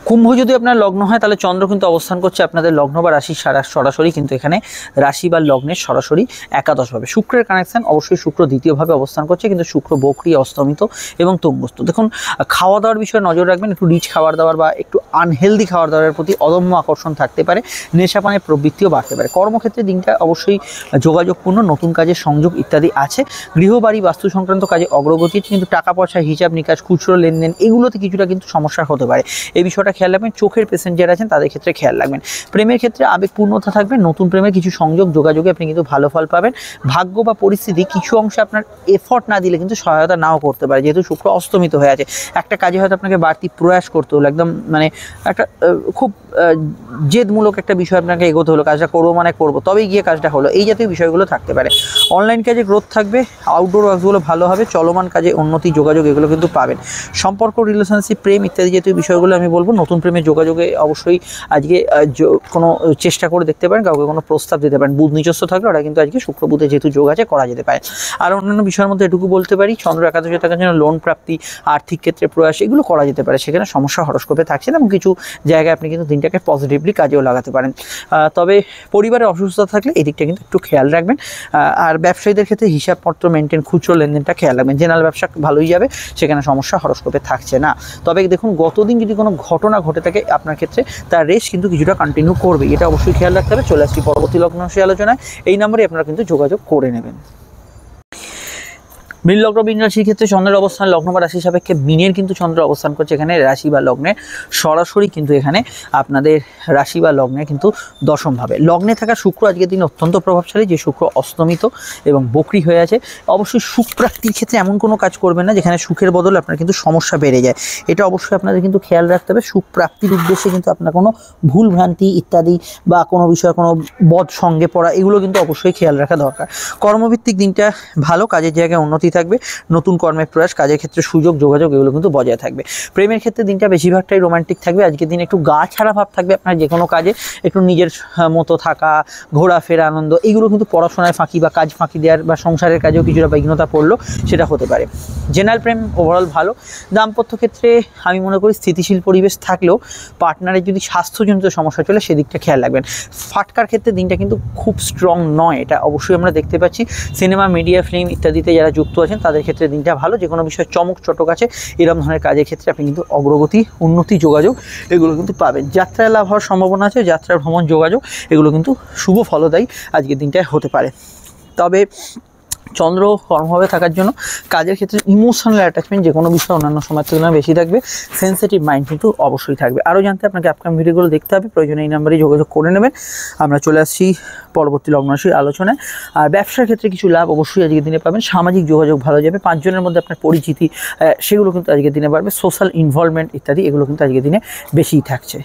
কুম্ভ যদি আপনার লগ্ন হয়, তাহলে চন্দ্র কিন্তু অবস্থান করছে আপনাদের লগ্ন বা রাশির সরাসরি কিন্তু এখানে রাশি বা লগ্নের সরাসরি একাদশভাবে। শুক্রের কানেকশন অবশ্যই শুক্র দ্বিতীয়ভাবে অবস্থান করছে, কিন্তু শুক্র বকরি, অস্তমিত এবং তুঙ্গস্থ। দেখুন, খাওয়া দাওয়ার বিষয়ে নজর রাখবেন। একটু রিচ খাবার দাবার বা একটু আনহেলদি খাবার দাবারের প্রতি অদম্য আকর্ষণ থাকতে পারে। নেশাপানের প্রবৃত্তিও বাড়তে পারে। কর্মক্ষেত্রে দিনটা অবশ্যই যোগাযোগপূর্ণ, নতুন কাজের সংযোগ ইত্যাদি আছে। গৃহবাড়ি বাস্তু সংক্রান্ত কাজে অগ্রগতি, কিন্তু টাকা পয়সা হিসাব নিকাশ, খুচরো লেনদেন এগুলোতে কিছুটা কিন্তু সমস্যা হতে পারে। এই বিষয়টা খেয়াল রাখবেন। চোখের পেশেন্ট যারা আছেন তাদের ক্ষেত্রে খেয়াল রাখবেন। প্রেমের ক্ষেত্রে আবেগপূর্ণতা থাকবে। নতুন প্রেমের কিছু সংযোগ যোগাযোগে আপনি কিন্তু ভালো ফল পাবেন। ভাগ্য বা পরিস্থিতি কিছু অংশে আপনার এফর্ট না দিলে কিন্তু সহায়তা নাও করতে পারে, যেহেতু শুক্র অস্তমিত হয়ে আছে। একটা কাজে হয়তো আপনাকে বাড়তি প্রয়াস করতে হলো, একদম মানে একটা খুব জেদমূলক একটা বিষয় আপনাকে এগোতে হলো, কাজটা করবো মানে করবো, তবেই গিয়ে কাজটা হলো, এই জাতীয় বিষয়গুলো থাকতে পারে। অনলাইন কাজে গ্রোথ থাকবে। আউটডোর ওয়ার্কসগুলো ভালো হবে। চলমান কাজে উন্নতি, যোগাযোগ এগুলো কিন্তু পাবেন। সম্পর্ক, রিলেশনশিপ, প্রেম ইত্যাদি জাতীয় বিষয়গুলো আমি বলবো। নতুন প্রেমের যোগাযোগে অবশ্যই আজকে কোনো চেষ্টা করে দেখতে পারেন, কাউকে কোনো প্রস্তাব দিতে পারেন। বুধ নিজস্ব থাকলে ওরা কিন্তু আজকে শুক্র বুধে যেহেতু যোগ আছে, করা যেতে পারে। আর অন্যান্য বিষয়ের মধ্যে এটুকু বলতে পারি, চন্দ্র একাদশে থাকার জন্য লোন প্রাপ্তি, আর্থিক ক্ষেত্রে প্রয়াস এগুলো করা যেতে পারে। সেখানে সমস্যা হরস্কোপে থাকছে না, এবং কিছু জায়গায় আপনি কিন্তু দিনটাকে পজিটিভলি কাজেও লাগাতে পারেন। তবে পরিবারে অসুস্থতা থাকলে এই দিকটা কিন্তু একটু খেয়াল রাখবেন। আর ব্যবসায়ীদের ক্ষেত্রে হিসাবপত্র মেনটেন, খুচরো লেনদেনটা খেয়াল রাখবেন। জেনারেল ব্যবসা ভালোই যাবে, সেখানে সমস্যা হরস্কোপে থাকছে না। তবে দেখুন, গতদিন যদি কোনো ঘটনা ঘটে থাকে আপনার ক্ষেত্রে, তার রেস কিন্তু কিছুটা কন্টিনিউ করবে, এটা অবশ্যই খেয়াল রাখতে হবে। চলে আসছি পরবর্তী লগ্ন রাশি আলোচনায়। এই নম্বরে আপনারা কিন্তু যোগাযোগ করে নেবেন। মীন লগ্ন মীন রাশির ক্ষেত্রে চন্দ্রের অবস্থান লগ্ন বা রাশি সাপেক্ষে মীনের কিন্তু চন্দ্র অবস্থান করছে এখানে রাশি বা লগ্নে সরাসরি, কিন্তু এখানে আপনাদের রাশি বা লগ্নে কিন্তু দশমভাবে। লগ্নে থাকা শুক্র আজকের দিন অত্যন্ত প্রভাবশালী, যে শুক্র অস্তমিত এবং বকরি হয়ে আছে। অবশ্যই সুখ প্রাপ্তির ক্ষেত্রে এমন কোনো কাজ করবেন না যেখানে সুখের বদলে আপনার কিন্তু সমস্যা বেড়ে যায়, এটা অবশ্যই আপনাদের কিন্তু খেয়াল রাখতে হবে। সুখ প্রাপ্তির উদ্দেশ্যে কিন্তু আপনার কোনো ভুল ভ্রান্তি ইত্যাদি বা কোনো বিষয়ে কোনো বদ সঙ্গে পড়া এগুলো কিন্তু অবশ্যই খেয়াল রাখা দরকার। কর্মভিত্তিক দিনটা ভালো, কাজের জায়গায় উন্নতি থাকবে, নতুন কর্মের প্রয়াস, কাজের ক্ষেত্রে সুযোগ যোগাযোগ এগুলো কিন্তু বজায় থাকবে। প্রেমের ক্ষেত্রে দিনটা বেশিরভাগটাই রোমান্টিক থাকবে। আজকের দিন একটু গা ছাড়া ভাব থাকবে আপনার যে কোনো কাজে, একটু নিজের মতো থাকা, ঘোরাফেরা, আনন্দ এগুলো কিন্তু পড়াশোনায় ফাঁকি বা কাজ ফাঁকি দেওয়ার বা সংসারের কাজেও কিছুটা বিঘ্নতা পড়লো সেটা হতে পারে। জেনারেল প্রেম ওভারঅল ভালো। দাম্পত্য ক্ষেত্রে আমি মনে করি স্থিতিশীল পরিবেশ থাকলেও পার্টনারের যদি স্বাস্থ্যজনিত সমস্যা চলে সেদিকটা খেয়াল রাখবেন। ফাটকার ক্ষেত্রে দিনটা কিন্তু খুব স্ট্রং নয়, এটা অবশ্যই আমরা দেখতে পাচ্ছি। সিনেমা, মিডিয়া, ফিল্ম ইত্যাদিতে যারা যুক্ত আছেন তাদের ক্ষেত্রে দিনটা ভালো। যে কোনো বিষয়ে চমক চটক আছে, এরকম ধরনের কাজের ক্ষেত্রে আপনি কিন্তু অগ্রগতি, উন্নতি, যোগাযোগ এগুলো কিন্তু পাবেন। যাত্রায় লাভ হওয়ার সম্ভাবনা আছে, যাত্রা, ভ্রমণ, যোগাযোগ এগুলো কিন্তু শুভ ফলদায়ী আজকের দিনটায় হতে পারে। তবে চন্দ্র কর্মভাবে থাকার জন্য কাজের ক্ষেত্রে ইমোশনাল অ্যাটাচমেন্ট যে কোনো বিষয়ে অন্যান্য সময়ের তুলনায় বেশি থাকবে। সেন্সিটিভ মাইন্ড কিন্তু অবশ্যই থাকবে। আরও জানতে আপনাকে আপকামিং ভিডিওগুলো দেখতে হবে, প্রয়োজনে এই নাম্বারে যোগাযোগ করে নেবেন। আমরা চলে আসছি পরবর্তী লগ্ন রাশির আলোচনায়। আর ব্যবসার ক্ষেত্রে কিছু লাভ অবশ্যই আজকের দিনে পাবেন। সামাজিক যোগাযোগ ভালো যাবে, 5 জনের মধ্যে আপনার পরিচিতি সেগুলো কিন্তু আজকের দিনে বাড়বে। সোশ্যাল ইনভলভমেন্ট ইত্যাদি এগুলো কিন্তু আজকের দিনে বেশিই থাকছে।